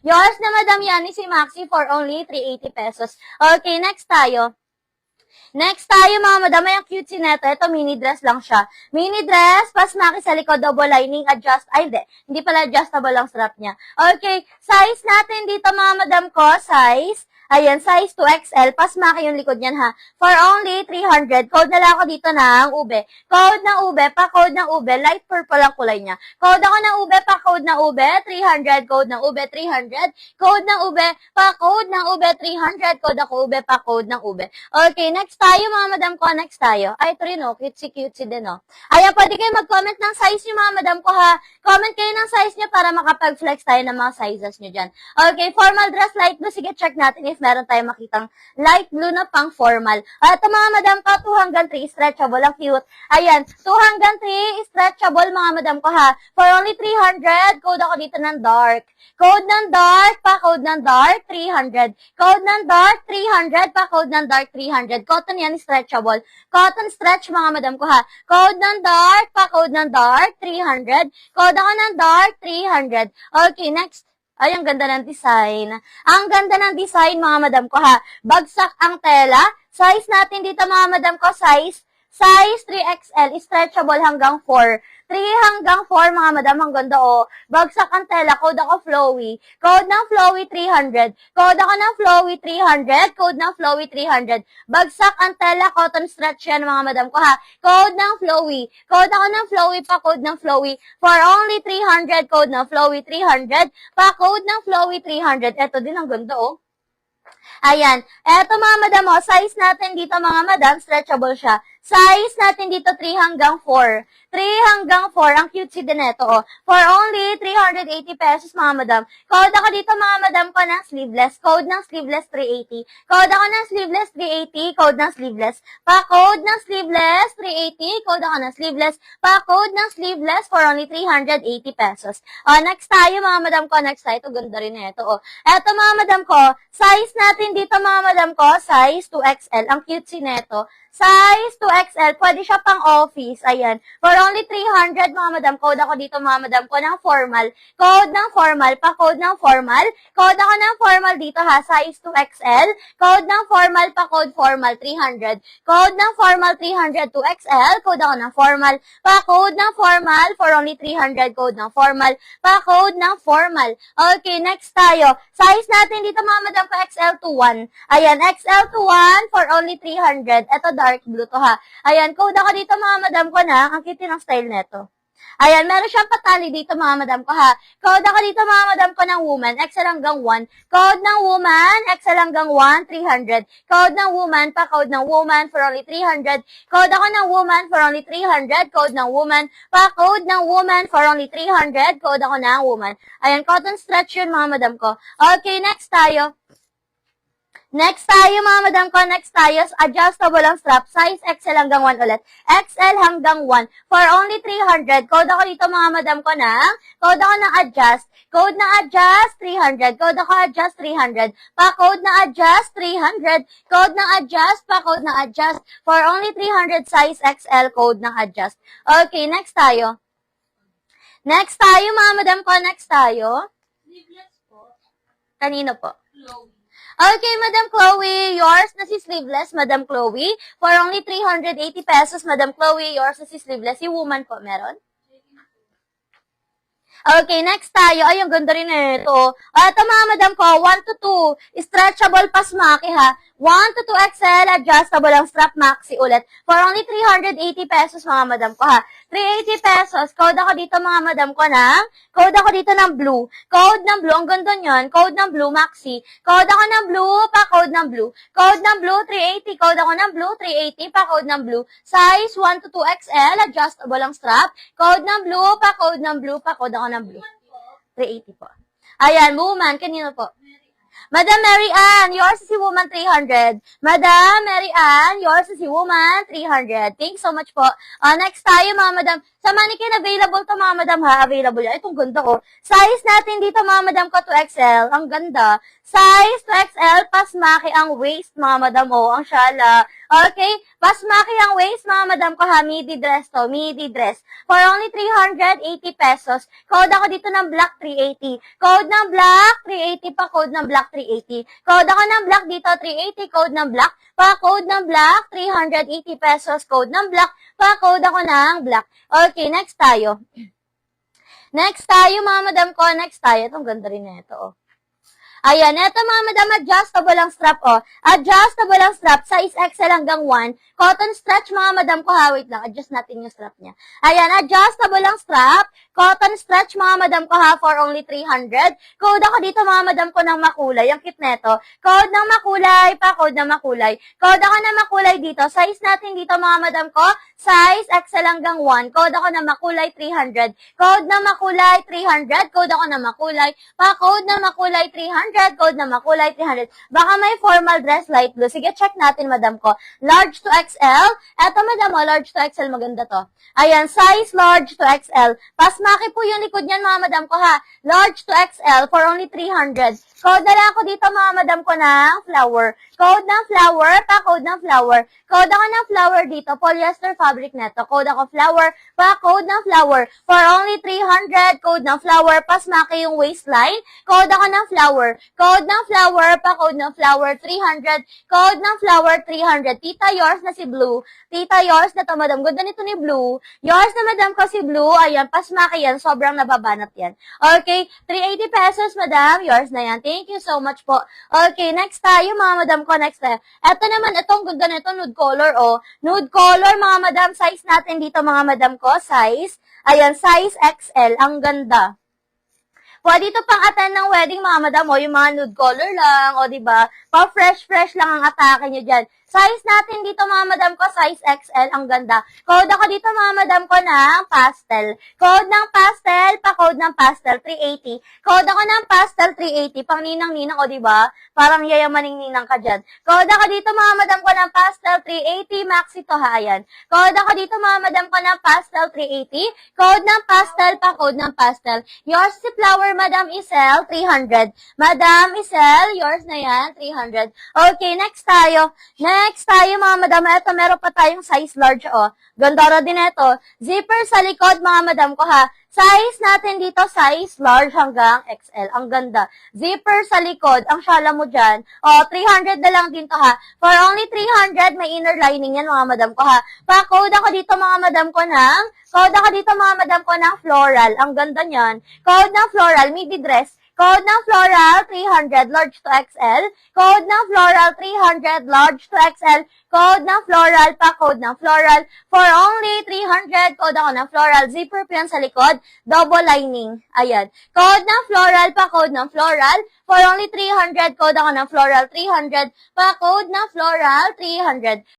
Yours na Madam Yani si Maxi for only 380 pesos. Okay, next tayo. Next tayo mga madam, ay ang cute neto. Ito, mini dress lang siya. Mini dress, pasmaki sa likod, double lining, adjust. Ay, hindi pala adjustable ang strap niya. Okay, size natin dito mga madam ko, size. Ayan, size 2XL. Pasmaki yung likod niyan ha. For only 300. Code na lang ako dito ng ube. Code ng ube, pa-code ng ube. Light purple ang kulay niya. Code ako ng ube, pa-code ng ube. 300. Code ng ube, 300. Code ng ube, pa-code ng ube, 300. Code ako ube, pa-code ng ube. Okay, next tayo mga madam ko. Next tayo. Ay, ito rin o. Cutesy din o. Ayan, pwede kayo mag-comment ng size niyo mga madam ko ha. Comment kayo ng size niyo para makapag-flex tayo ng mga sizes niyo dyan. Okay, formal dress light blue. Sige, check natin if meron tayong makitang light blue na pang formal. Ito mga madam ko, 2 hanggang 3, stretchable, ang cute. Ayan, 2 hanggang 3, stretchable mga madam ko ha. For only 300, code ako dito ng dark. Code ng dark, pa-code ng dark, 300. Code ng dark, 300, pa-code ng dark, 300. Cotton yan, stretchable. Cotton stretch mga madam ko ha. Code ng dark, pa-code ng dark, 300. Code ako ng dark, 300. Okay, next. Ay, ang ganda ng design. Ang ganda ng design, mga madam ko, ha. Bagsak ang tela. Size natin dito, mga madam ko, size 3XL, stretchable hanggang 4. 3 hanggang 4, mga madam, ang ganda, oh. Bagsak ang tela, code ako flowy. Code ng flowy, 300. Code ako ng flowy, 300. Code ng flowy, 300. Bagsak ang tela, cotton stretch yan, mga madam ko, ha. Code ng flowy. Code ako ng flowy, pa code ng flowy. For only 300, code ng flowy, 300. Pa code ng flowy, 300. Ito din, ang ganda, oh. Ayan. Eto mga madam, oh, size natin dito mga madam, stretchable siya. Size natin dito 3 hanggang 4. 3 hanggang 4, ang cutesy din ito, oh. For only 380 pesos mga madam. Code ako dito mga madam ko ng sleeveless. Code ng sleeveless 380. Code ako ng sleeveless 380. Code ng sleeveless. Pa-code ng sleeveless 380. Code ako ng sleeveless. Pa-code ng sleeveless for only 380 pesos. Oh, next tayo mga madam ko. Next tayo. Ito, ganda rin ito, oh. Eto mga madam ko, size natin dito mga madam ko, size 2XL. Ang cutesy nito. Size 2XL, pwede siya pang office. Ayan. For only 300, mga madam. Code ako dito, mga madam ko, ng formal. Code ng formal. Pa-code ng formal. Code ako ng formal dito, ha. Size 2XL. Code ng formal. Pa-code formal, 300. Code ng formal, 300, 2XL. Code ako ng formal. Pa-code ng formal, for only 300. Code ng formal. Pa-code ng formal. Okay, next tayo. Size natin dito, mga madam ko, XL to 1. Ayan, XL to 1 for only 300. Ito, dark blue to ha. Ayan, code ako dito mga madam ko na. Ang cute ng style neto. Ayan, meron siyang patali dito mga madam ko ha. Code ako dito mga madam ko ng woman, XL hanggang 1. Code ng woman, XL hanggang 1, 300. Code ng woman, pa-code ng woman for only 300. Code ako ng woman for only 300. Code ng woman, pa-code ng woman for only 300. Code ako ng woman. Ayan, cotton stretch yun mga madam ko. Okay, next tayo. Next tayo mga madam ko, next tayo, adjustable ang strap, size XL hanggang 1 ulit. XL hanggang 1, for only 300. Code ako dito mga madam ko ng, code ako ng adjust. Code na adjust, 300. Code ako adjust, 300. Pa-code na adjust, 300. Code na adjust, pa-code na adjust. For only 300, size XL, code na adjust. Okay, next tayo. Next tayo mga madam ko, next tayo. Sleeveless po. Kanino po? Chloe. Okay, Madam Chloe, yours na si sleeveless, Madam Chloe. For only 380 pesos, Madam Chloe, yours na si sleeveless. Si woman po, meron? Okay, next tayo. Ay, ang ganda rin ito. Ito mga madam ko, 1 to 2. Stretchable pasmaki ha. 1 to 2 XL, adjustable ang strap maxi ulit. For only 380 pesos mga madam ko ha. 380 pesos. Code ako dito mga madam ko ng, code ako dito ng blue. Code ng blue, ang ganda nyan. Code ng blue maxi. Code ako ng blue, pa-code ng blue. Code ng blue, 380. Code ako ng blue, 380. Pa-code ng blue. Size 1 to 2 XL, adjustable ang strap. Code ng blue, pa-code ng blue. Pa-code ako ng blue. 380 po. Ayan, woman, kanino po? Madam Mary Ann, yours is si woman 300. Madam Mary Ann, yours is si woman 300. Thanks so much po. Next tayo mga madam. Sa mannequin available to mga madam ha. Available yan. Itong ganda oh. Size natin dito mga madam ko 2XL. Ang ganda. Size 2XL, pasmaki ang waist, mga madam. Oh, ang syala. Okay? Pasmaki ang waist, mga madam ko ha. Midi dress to. Midi dress. For only 380 pesos. Code ako dito ng black 380. Code ng black 380 pa. Code ng black 380. Code ako ng black dito 380. Code ng black. Pa code ng black 380 pesos. Code ng black. Pa code ako ng black. Okay, next tayo. Next tayo, mga madam ko. Next tayo. Itong ganda rin na ito, oh. Ayan, eto mga madam, adjustable ang strap, oh. Adjustable ang strap, size XL hanggang 1. Cotton stretch, mga madam ko, ha. Wait lang, adjust natin yung strap niya. Ayan, adjustable ang strap. Cotton stretch, mga madam ko, ha, for only 300. Code ako dito, mga madam ko, ng makulay. Ang cute neto. Code ng makulay, pa, code ng makulay. Code ako ng makulay dito. Size natin dito, mga madam ko, size XL hanggang 1. Code ako ng makulay, 300. Code ng makulay, 300. Code ako ng makulay. Pa, code ng makulay, 300. Code na makulay 300. Baka may formal dress light blue. Sige, check natin, madam ko. Large to XL. Eto, madam, large to XL. Maganda to. Ayan, size large to XL. Pasmaki po yung likod niyan, mga madam ko, ha. Large to XL for only 300. Code na lang ako dito, mga madam ko, ng flower. Code ng flower, pa code ng flower. Code ako ng flower dito. Polyester fabric neto. Code ako flower, pa code ng flower. For only 300. Code ng flower. Pasmaki yung waistline. Code ako ng flower. Code ng flower, pa code ng flower, 300. Code ng flower, 300. Tita, yours na si Blue. Tita, yours na to, madam. Ganda nito ni Blue. Yours na, madam ko si Blue. Ayan, pasmaki yan. Sobrang nababanat yan. Okay, 380 pesos, madam. Yours na yan. Thank you so much po. Okay, next tayo, mga madam ko. Next tayo. Ito naman, itong ganda nito, nude color, oh. Nude color, mga madam. Size natin dito, mga madam ko. Size. Ayan, size XL. Ang ganda. Pwede ito pang attend ng wedding, mga madam, o yung mga nude color lang, o diba? Pa-fresh lang ang atake nyo dyan. Size natin dito, mga madam ko, size XL, ang ganda. Code ako dito, mga madam ko, ng pastel. Code ng pastel, pa-code ng pastel, 380. Code ako ng pastel, 380, pang ninang-ninang, o diba? Parang yayamaning-ninang ka dyan. Code ako dito, mga madam ko, ng pastel, 380, maxi to, ha, ayan. Code ako dito, mga madam ko, ng pastel, 380. Code ng pastel, pa-code ng pastel. Yours si flower, Madam Isel, 300. Madam Isel, yours na yan, 300. Okay, next tayo. Next tayo, mga madam. Ito, meron pa tayong size large, oh. Ganda na din ito. Zipper sa likod, mga madam ko, ha. Size natin dito, size large hanggang XL. Ang ganda. Zipper sa likod. Ang syala mo dyan. Oh, 300 na lang din to, ha. For only 300, may inner lining yan, mga madam ko, ha. Pa-code ako dito, mga madam ko, ng floral. Ang ganda niyan. Code ng floral, midi dress. Code ng floral, 300, large to XL. Code ng floral, 300, large to XL. Code ng floral, pa-code ng floral. For only 300, code ako ng floral. Zipper po yan sa likod. Double lining. Ayan. Code ng floral, pa-code ng floral. For only 300, code ako ng floral, 300. Pa-code ng floral, 300.